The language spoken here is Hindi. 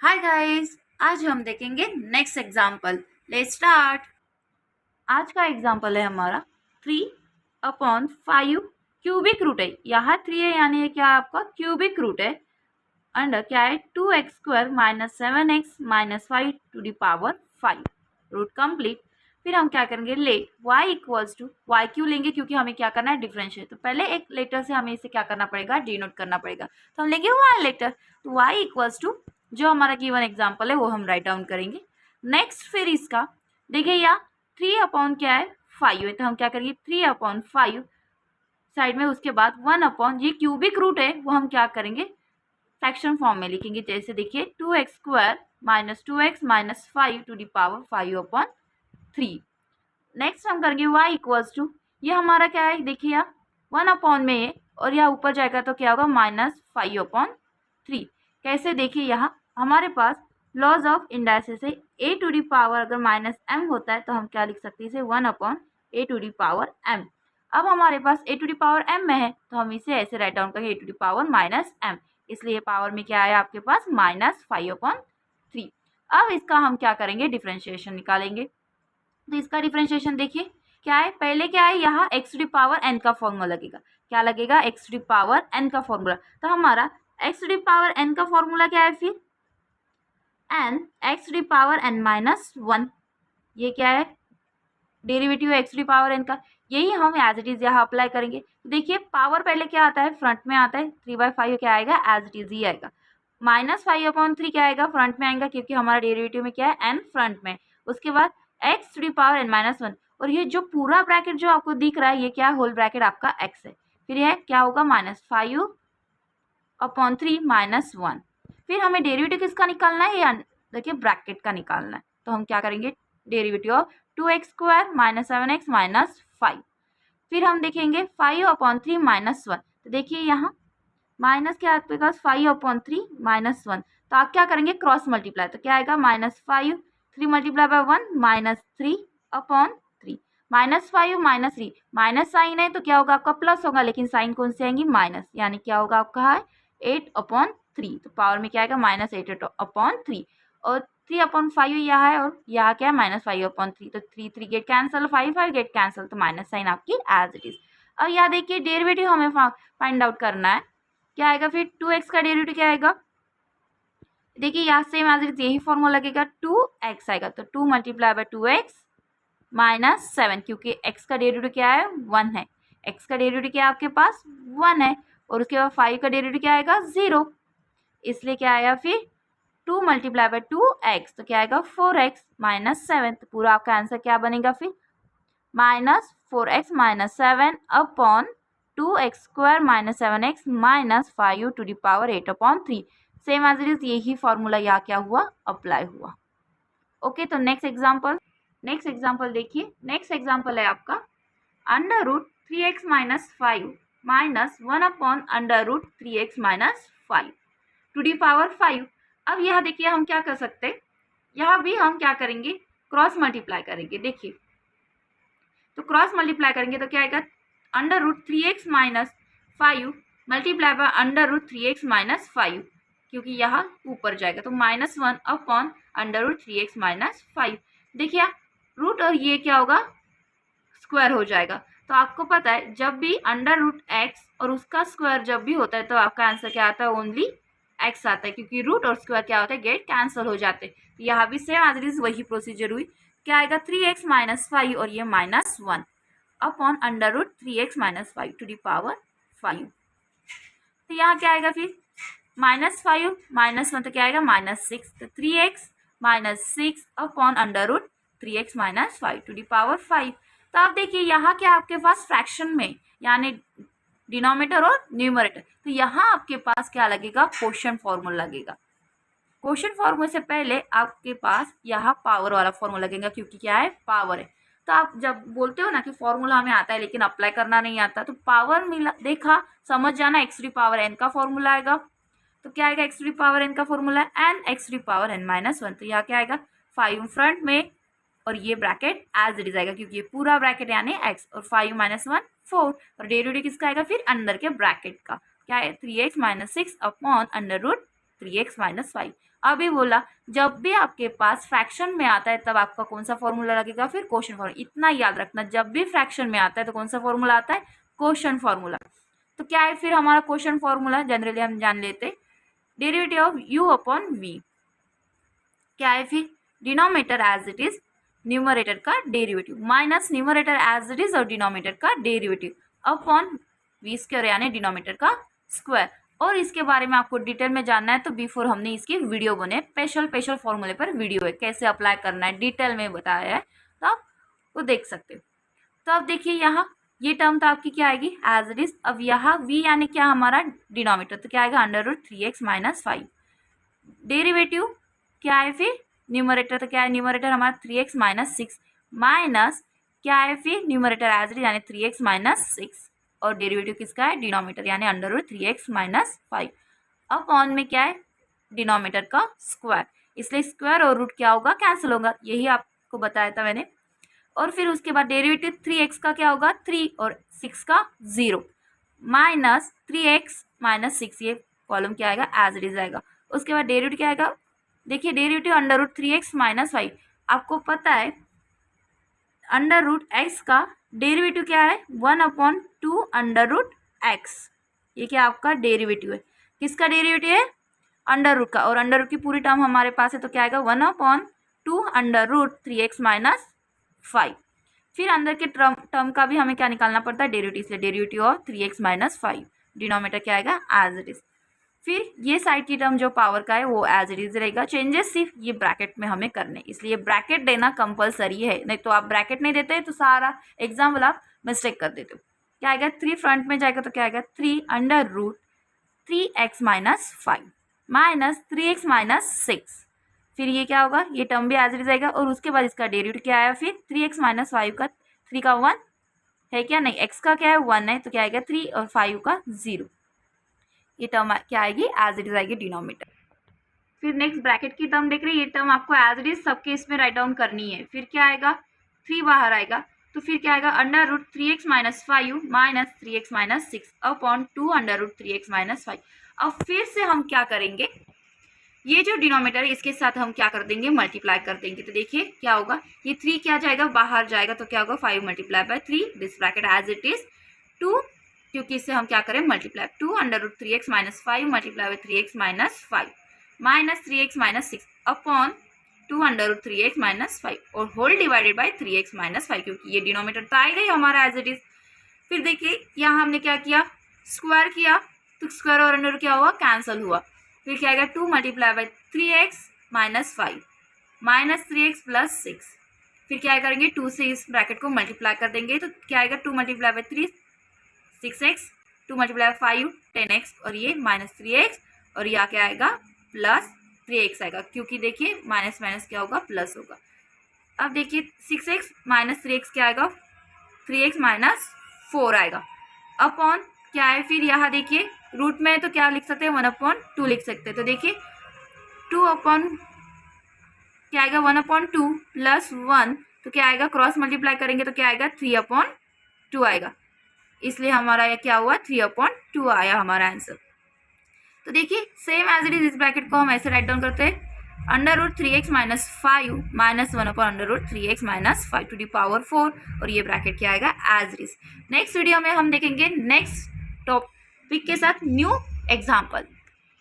हाय गाइस, आज हम देखेंगे नेक्स्ट एग्जाम्पल। Let's start. आज का एग्जाम्पल है हमारा 3/5 क्यूबिक रूट है। यहाँ 3 है यानी ये क्या आपका क्यूबिक रूट है। अंडर क्या है 2x² - 7x - 5 to the power 5 root complete. फिर हम क्या करेंगे let y equals to y क्यों लेंगे क्योंकि हमें क्या करना है डिफरेंशिएट। तो पहले एक लेटर से हमें इसे क्या करना पड़ेगा डिनोट करना पड़ेगा। तो हम लेंगे y लेटर। तो y इक्वल्स टू जो हमारा गिवन एग्जाम्पल है वो हम राइट डाउन करेंगे। नेक्स्ट फिर इसका देखिए यहाँ 3 क्या है 5 है। तो हम क्या करेंगे 3/5 साइड में, उसके बाद 1 ये क्यूबिक रूट है वो हम क्या करेंगे फ्रैक्शन फॉर्म में लिखेंगे। जैसे देखिए 2x² - 2x - 5 to the power 5/3। Next हम करेंगे y इक्वल्स टू ये हमारा क्या है देखिए यहाँ 1 में है और यहाँ ऊपर जाएगा तो क्या होगा -5/3। कैसे देखिए यहाँ हमारे पास लॉज ऑफ इंडाइसिस है a टू दी पावर अगर -m होता है तो हम क्या लिख सकते हैं इसे 1/a to the power m। अब हमारे पास a to the power m में है तो हम इसे ऐसे राइट डाउन करेंगे a to the power -m, इसलिए पावर में क्या है आपके पास -5/3। अब इसका हम क्या करेंगे डिफरेंशिएशन निकालेंगे। तो इसका डिफरेंशिएशन देखिए क्या है, पहले क्या है यहाँ x to the power n का फॉर्मूला लगेगा। क्या लगेगा x to the power n का फॉर्मूला। तो हमारा x to the power n का फॉर्मूला क्या है फिर n x to the power n -1। ये क्या है derivative x to the power n का, यही हम एज इट इज यहाँ अप्लाई करेंगे। देखिए पावर पहले क्या आता है फ्रंट में आता है 3/5 क्या आएगा एज इट इज ही आएगा। -5/3 क्या आएगा फ्रंट में आएगा क्योंकि हमारा डेरिवेटिव में क्या है n फ्रंट में। उसके बाद x to the power n -1 और ये जो पूरा ब्रैकेट जो आपको दिख रहा है ये क्या होल ब्रैकेट आपका x है। फिर यह क्या होगा -5/3 -1। फिर हमें डेरिवेटिव किसका निकालना है या देखिए ब्रैकेट का निकालना है। तो हम क्या करेंगे डेरिवेटिव ऑफ 2x² - 7x - 5। फिर हम देखेंगे 5/3 -1। तो देखिए यहाँ माइनस क्या आपके पास 5/3 -1। तो आप क्या करेंगे क्रॉस मल्टीप्लाई। तो क्या आएगा -5 3 × 1 -3/3 -5 -3 माइनस साइन है तो क्या होगा आपका प्लस होगा, लेकिन साइन कौन से आएंगी माइनस, यानी क्या होगा आपका है 8/3। तो पावर में क्या आएगा -8/3 और 3/5 यहाँ है और यहाँ क्या है -5/3। तो 3 3 गेट कैंसिल 5 5 गेट कैंसिल, तो माइनस साइन आपकी एज इट इज। और यहाँ देखिए डेरिवेटिव हमें फाइंड आउट करना है। क्या आएगा फिर 2x का डेरिवेटिव क्या आएगा देखिए यहाँ सेम एज इट यही फॉर्मूला लगेगा 2x आएगा। तो 2 × 2x -7 क्योंकि x का डेरिवेटिव क्या है 1 है। x का डेरिवेटिव क्या है आपके पास 1 है और उसके बाद 5 का डेरिवेटिव क्या आएगा 0, इसलिए क्या आएगा फिर 2 × 2x तो क्या आएगा 4x -7। तो पूरा आपका आंसर क्या बनेगा फिर -4x - 7 upon 2x² - 7x - 5 to the power 8/3। Same as it is यही फॉर्मूला यहाँ क्या हुआ अप्लाई हुआ। ओके तो नेक्स्ट एग्जाम्पल देखिए। नेक्स्ट एग्जाम्पल है आपका √3x - 5 -1/√3x - 5 to the power 5। अब यह देखिए हम क्या कर सकते हैं, यहाँ भी हम क्या करेंगे क्रॉस मल्टीप्लाई करेंगे। देखिए तो क्रॉस मल्टीप्लाई करेंगे तो क्या आएगा √3x - 5 मल्टीप्लाई बाय √3x - 5 क्योंकि यहाँ ऊपर जाएगा तो -1/√3x - 5। देखिए रूट और ये क्या होगा स्क्वायर हो जाएगा। तो आपको पता है जब भी √x और उसका स्क्वायर जब भी होता है तो आपका आंसर क्या आता है ओनली x आता है, क्योंकि रूट और स्क्वायर क्या होता है गेट कैंसिल हो जाते हैं। यहाँ भी सेम एज इट इज वही प्रोसीजर हुई। क्या आएगा 3x - 5 और ये -1 upon √3x - 5 to the power 5। तो यहाँ क्या आएगा फिर -5 -1 तो क्या आएगा -6। तो 3x - 6 upon √3x - 5 to the power 5। तो आप देखिए यहाँ क्या आपके पास फ्रैक्शन में यानी डिनोमिनेटर और न्यूमरेटर, तो यहाँ आपके पास क्या लगेगा क्वोशिएंट फॉर्मूला लगेगा। क्वोशिएंट फॉर्मूले से पहले आपके पास यहाँ पावर वाला फॉर्मूला लगेगा क्योंकि क्या है पावर है। तो आप जब बोलते हो ना कि फॉर्मूला हमें आता है लेकिन अप्लाई करना नहीं आता, तो पावर मिला देखा समझ जाना x to the power n का फॉर्मूला आएगा। तो क्या आएगा x to the power n का फॉर्मूला है n x to the power n -1। तो यहाँ क्या आएगा 5 फ्रंट में और ये ब्रैकेट एज इट इज आएगा क्योंकि ये पूरा ब्रैकेट यानी x और 5 - 1 4 और डेरिवेटिव किसका आएगा फिर अंदर के ब्रैकेट का क्या है 3x - 6 अपॉन √3 3x माइनस 5। अभी बोला जब भी आपके पास फ्रैक्शन में आता है तब आपका कौन सा फॉर्मूला लगेगा, फिर क्वोशिएंट फॉर्मूला। इतना याद रखना, जब भी फ्रैक्शन में आता है तो कौन सा फॉर्मूला आता है, क्वोशिएंट फॉर्मूला। तो क्या है फिर हमारा क्वोशिएंट फॉर्मूला, जनरली हम जान लेते, derivative of u upon v। क्या है फिर, denominator as it is, numerator का derivative minus numerator as it is और डिनोमिनेटर का डेरिवेटिव अपॉन वी स्क्वायर यानी डिनोमिनेटर का स्क्वायर। और इसके बारे में आपको डिटेल में जानना है तो बिफोर हमने इसकी वीडियो बने, स्पेशल फॉर्मूले पर वीडियो है, कैसे अप्लाई करना है डिटेल में बताया है, तो आप वो देख सकते हो। तो अब देखिए यहाँ ये टर्म तो आपकी क्या आएगी एज इट इज। अब यहाँ v यानी क्या हमारा डिनोमिनेटर, तो क्या आएगा √3x माइनस 5। डेरिवेटिव क्या है फिर, न्यूमरेटर तो क्या है, न्यूमरेटर हमारा 3x माइनस 6 माइनस क्या है फिर न्यूमरेटर एज इट इज यानी 3x माइनस 6 और डेरिवेटिव किसका है, डिनोमिनेटर यानी √3x माइनस 5 अपॉन में क्या है डिनोमिनेटर का स्क्वायर। इसलिए स्क्वायर और रूट क्या होगा, कैंसिल होगा, यही आपको बताया था मैंने। और फिर उसके बाद डेरिवेटिव 3x का क्या होगा 3 और 6 का 0 माइनस 3x माइनस 6, ये कॉलम क्या आएगा एज इट इज आएगा। उसके बाद डेरिवेटिव क्या आएगा, देखिए डेरिवेटिव √3x माइनस 5, आपको पता है √x का डेरिवेटिव क्या है 1/2 √x। ये क्या आपका डेरिवेटिव है, किसका डेरिवेटिव है, अंडर का, और अंडर की पूरी टर्म हमारे पास है तो क्या आएगा 1/2 √3x माइनस 5। फिर अंदर के टर्म का भी हमें क्या निकालना पड़ता है, डेरिवेटिव, इसलिए derivative of 3x minus 5, denominator क्या आएगा एज इट इज। फिर ये साइड की टर्म जो पावर का है वो एज इट इज रहेगा, चेंजेस सिर्फ ये ब्रैकेट में हमें करने, इसलिए ब्रैकेट देना कंपलसरी है, नहीं तो आप ब्रैकेट नहीं देते तो सारा एग्जाम्पल आप मिस्टेक कर देते हो। क्या आएगा 3 फ्रंट में जाएगा तो क्या आएगा 3 √3x minus 5 minus 3x minus 6। फिर ये क्या होगा, ये टर्म भी एज इट इज आएगा और उसके बाद इसका डेरिवेटिव क्या आया फिर 3x माइनस 5 का 3 का 1 है क्या, नहीं x का क्या है 1 है, तो क्या आएगा 3 और 5 का 0। ये टर्म क्या आएगी एज इट इज आएगी डिनोमिनेटर। फिर नेक्स्ट ब्रैकेट की टर्म देख रहे हैं, ये टर्म आपको एज इट इज सबके इसमें राइट डाउन करनी है। फिर क्या आएगा 3 बाहर आएगा तो फिर क्या आएगा √3x minus 5 minus 3x minus 6 upon 2 √3x minus 5। अब फिर से हम क्या करेंगे, ये जो डिनोमिनेटर है इसके साथ हम क्या कर देंगे मल्टीप्लाई कर देंगे। तो देखिए क्या होगा, ये 3 क्या जाएगा बाहर जाएगा तो क्या होगा 5 multiply by 3 this bracket as it is 2, क्योंकि इससे हम क्या करें multiply 2 √3x minus 5 multiply by 3x minus 5 minus 3x minus 6 upon 2 √3x minus 5 और whole divided by 3x minus 5, क्योंकि ये डिनोमिनेटर तो आएगा ही हमारा एज इट इज। फिर देखिए यहाँ हमने क्या किया स्क्वायर किया तो स्क्वायर और अंडर क्या हुआ कैंसिल हुआ। फिर क्या आएगा 2 multiply by 3x minus 5 minus 3x plus 6। फिर क्या करेंगे 2 से इस ब्रैकेट को मल्टीप्लाई कर देंगे तो क्या आएगा 2 multiply by 3 6x, 2 multiply 5 10x और ये माइनस 3x और यहाँ क्या आएगा प्लस 3x आएगा, क्योंकि देखिए माइनस माइनस क्या होगा प्लस होगा। अब देखिए 6x माइनस 3x क्या आएगा 3x माइनस 4 आएगा अपॉन क्या है फिर यहाँ देखिए रूट में है तो क्या लिख सकते हैं 1/2 लिख सकते हैं। तो देखिए 2 अपॉन क्या आएगा 1/2 प्लस 1 तो क्या आएगा क्रॉस मल्टीप्लाई करेंगे तो क्या आएगा 3/2 आएगा, इसलिए हमारा यह क्या हुआ 3/2 आया हमारा आंसर। तो देखिए सेम एज इट इज इस ब्रैकेट को हम ऐसे राइट डाउन करते हैं √3x minus 5 minus 1/√3x minus 5 to the power 4 और ये ब्रैकेट क्या आएगा as it is. Next video में हम देखेंगे नेक्स्ट टॉपिक के साथ न्यू एग्जाम्पल।